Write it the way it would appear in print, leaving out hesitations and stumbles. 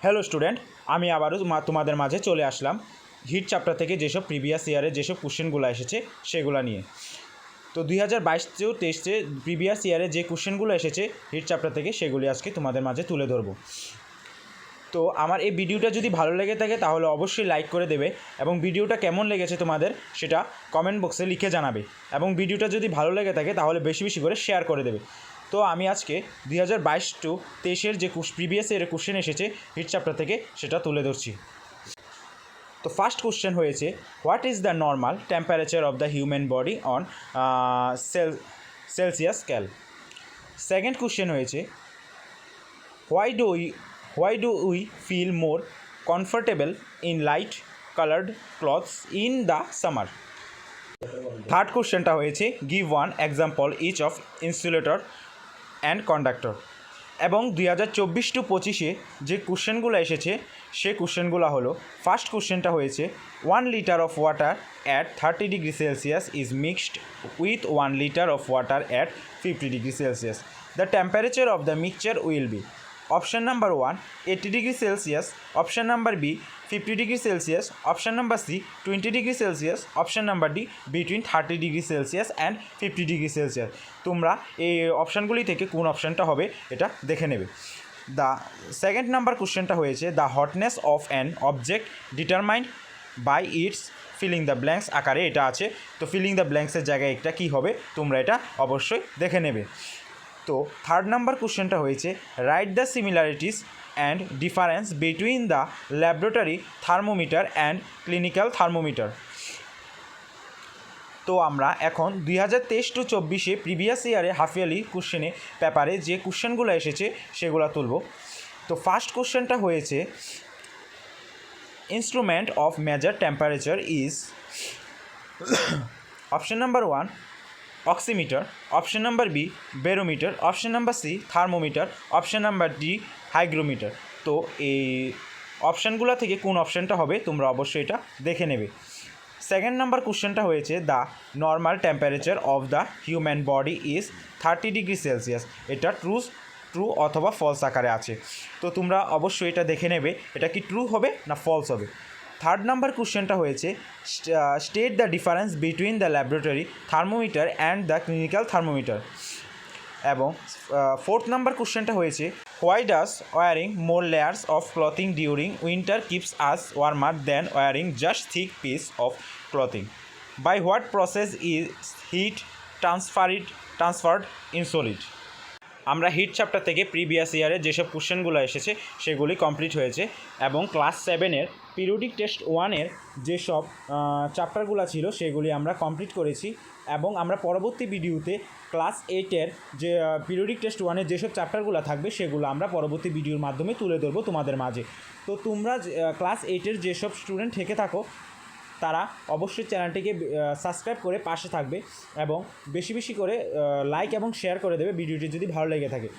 Hello student, আমি আবারও তোমাদের মাঝে চলে আসলাম হিট চ্যাপ্টার থেকে যেসব প্রিভিয়াস ইয়ারে যেসব কোশ্চেনগুলো এসেছে সেগুলো নিয়ে। তো 2022-23 প্রিভিয়াস ইয়ারে যে কোশ্চেনগুলো এসেছে হিট চ্যাপ্টার থেকে সেগুলি আজকে তোমাদের মাঝে তুলে ধরবো। তো আমার এই ভিডিওটা যদি ভালো লেগে থাকে তাহলে অবশ্যই লাইক করে দেবে এবং ভিডিওটা কেমন লেগেছে তোমাদের সেটা কমেন্ট বক্সে লিখে জানাবে এবং ভিডিওটা যদি ভালো লেগে থাকে তাহলে বেশি বেশি করে শেয়ার করে দেবে। তো আমি আজকে 2022-23 যে প্রিভিয়াস ইয়ারের কোশ্চেন এসেছে হিট চ্যাপ্টার থেকে সেটা তুলে ধরছি। তো ফার্স্ট কোশ্চেন হয়েছে, what is the normal temperature of the human body on Celsius scale. Second question হয়েছে, why do we feel more comfortable in light colored clothes in the summer. Third কোশ্চেনটা হয়েছে, give one example each of insulator and conductor. এবং 2024-25 যে কোশ্চেনগুলো এসেছে সে কোশ্চেনগুলো হলো, first কোশ্চেনটা হয়েছে 1 litre of water at 30 degree Celsius is mixed with 1 litre of water at 50 degree Celsius. The temperature of the mixture will be option number 1 80 degree Celsius, option number B 50 degree Celsius, option number C 20 degree Celsius, option number D between 30 degree Celsius and 50 degree Celsius. তোমরা এই অপশানগুলি থেকে কোন অপশানটা হবে এটা দেখে নেবে। The second number কোশ্চেনটা হয়েছে, the hotness of an object determined by its filling the blanks আকারে এটা আছে। তো ফিলিং দ্য ব্ল্যাঙ্কসের জায়গায় এটা কী হবে তোমরা এটা অবশ্যই দেখে নেবে। তো থার্ড নাম্বার কোশ্চেনটা হয়েছে, write the similarities and difference between the laboratory thermometer and clinical thermometer. তো আমরা এখন 2023-24 প্রিভিয়াস ইয়ারে হাফ ইয়ারলি কোশ্চেনে পেপারে যে কোশ্চেনগুলো এসেছে সেগুলো তুলব। তো ফার্স্ট কোশ্চেনটা হয়েছে, instrument of measure temperature is option number 1 oximeter, option number B barometer, option number C thermometer, option number D hygrometer. তো এই অপশানগুলো থেকে কোন অপশানটা হবে তোমরা অবশ্যই এটা দেখে নেবে। সেকেন্ড নাম্বার কোশ্চেনটা হয়েছে, the normal temperature of the human body is 30 degree Celsius. এটা ট্রু অথবা ফলস আকারে আছে। তো তোমরা অবশ্যই এটা দেখে নেবে এটা কি ট্রু হবে না ফলস হবে। থার্ড নাম্বার কোশ্চেনটা হয়েছে, state the difference between the laboratory thermometer and the clinical thermometer. এবং ফোর্থ নাম্বার কোশ্চেনটা হয়েছে, why does wearing more layers of clothing during winter keeps us warmer than wearing just thick piece of clothing. By what process is heat transferred in solid. আমরা heat chapter থেকে previous ইয়ারে যেসব কোশ্চেনগুলো এসেছে সেগুলি complete হয়েছে এবং class 7-এর পিরিয়ডিক টেস্ট 1-এর যেসব চ্যাপ্টারগুলো ছিল সেগুলি আমরা কমপ্লিট করেছি এবং আমরা পরবর্তী ভিডিওতে ক্লাস 8-এর যে পিরিয়ডিক টেস্ট 1-এর যেসব চ্যাপ্টারগুলো থাকবে সেগুলো আমরা পরবর্তী ভিডিওর মাধ্যমে তুলে ধরবো তোমাদের মাঝে। তো তোমরা ক্লাস 8-এর যেসব স্টুডেন্ট থেকে থাকো তারা অবশ্যই চ্যানেলটিকে সাবস্ক্রাইব করে পাশে থাকবে এবং বেশি বেশি করে লাইক এবং শেয়ার করে দেবে ভিডিওটি যদি ভালো লেগে থাকে।